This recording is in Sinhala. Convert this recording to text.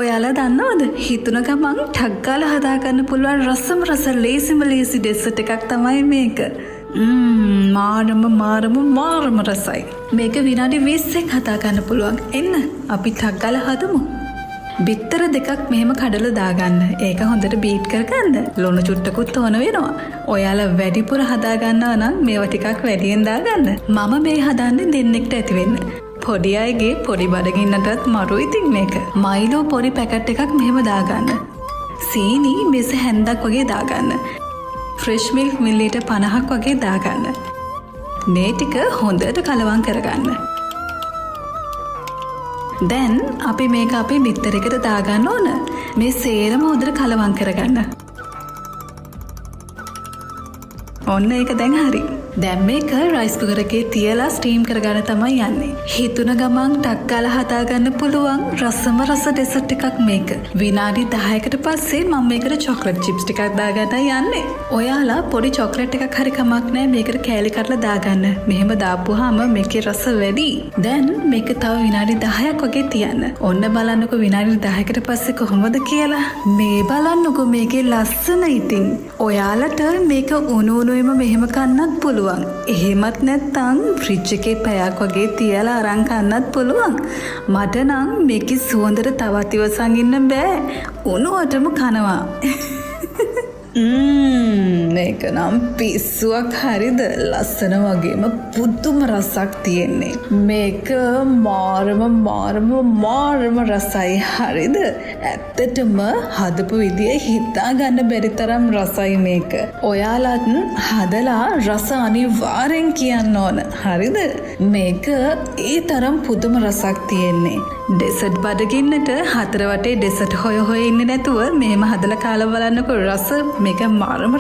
ඔයාලා දන්නවද? හිතුන ගමන් ටක් ගාලා හදාගන්න පුළුවන් රසම රස ලේසිම ලේසි ඩෙසර්ට් එකක් තමයි මේක. මාරම රසයි. මේක විනාඩි 20ක් හදාගන්න පුළුවන්. එන්න අපි ටක් ගාලා හදමු. බිත්තර දෙකක් මෙහෙම කඩලා දාගන්න. ඒක හොඳට බීට් කරගන්න. ලුණු චුට්ටකුත් ඕන වෙනවා. ඔයාලා වැඩිපුර හදාගන්නවා නම් මේවා ටිකක් වැඩියෙන් දාගන්න. මම මේ හදන්නේ දෙන්නෙක්ට ඇති වෙන්න. පොඩි අයගේ පොඩි බඩගින්නටත් මරු ඉතින් මේක. මයිලෝ පොඩි පැකට් එකක් මෙහෙම දාගන්න. සීනි මෙස හැන්දක් වගේ දාගන්න. ෆ්‍රෙෂ් මිල්ක් මිලිලීටර් 50ක් වගේ දාගන්න. මේ ටික හොඳට කලවම් කරගන්න. දැන් අපි මේක අපේ බිත්තරයකට දාගන්න ඕන. මේ සේරම හොඳට කලවම් කරගන්න. ඔන්න ඒක දැන් හරි. දැන් මේක රයිස් කුකර් එකේ තියලා ස්ටීම් කරගන්න තමයි යන්නේ. හිතුන ගමන් ටක් ගාලා හදාගන්න පුළුවන් රසම රස ඩෙසර්ට් එකක් මේක. විනාඩි 10කට පස්සේ මම මේකට චොක්ලට් චිප්ස් ටිකක් දාගන්නයි යන්නේ. ඔයාලා පොඩි චොක්ලට් එකක් හරි කමක් නැහැ මේකට කෑලි කඩලා දාගන්න. මෙහෙම දාපුවාම මේකේ රස වැඩි. දැන් මේක තව විනාඩි 10ක් වගේ තියන්න. ඔන්න බලන්නකෝ විනාඩි 10කට පස්සේ කොහොමද කියලා. මේ බලන්නකෝ මේකේ ලස්සන ඉතින්. ඔයාලට මේක උණුවෙම මෙහෙම කන්නත් පුළුවන්. එහෙමත් නැත්නම් ෆ්‍රිජ් එකේ පැයක් වගේ තියලා අරන් කන්නත් පුළුවන්. මට නම් මේකේ සුවඳට තවත් ඉවසන් ඉන්න බෑ. උණුවටම කනවා. මේක නම් පිස්සුවක් හරිද? ලස්සන වගේම පුදුම රසක් තියෙන්නේ. මේක මාරම රසයි හරිද? ඇත්තටම හදපු විදිය හිතා ගන්න බැරි තරම් රසයි මේක. ඔයාලත් හදලා රස අනිවාර්යෙන් කියන්න ඕන. හරිද? මේක ඒ තරම් පුදුම රසක් තියෙන්නේ. ඩෙසර්ට් බඩගින්නට හතර වටේ ඩෙසර්ට් හොය ඉන්නේ නැතුව මෙහෙම හදලා කාලා බලන්නකො රස මේක මාරම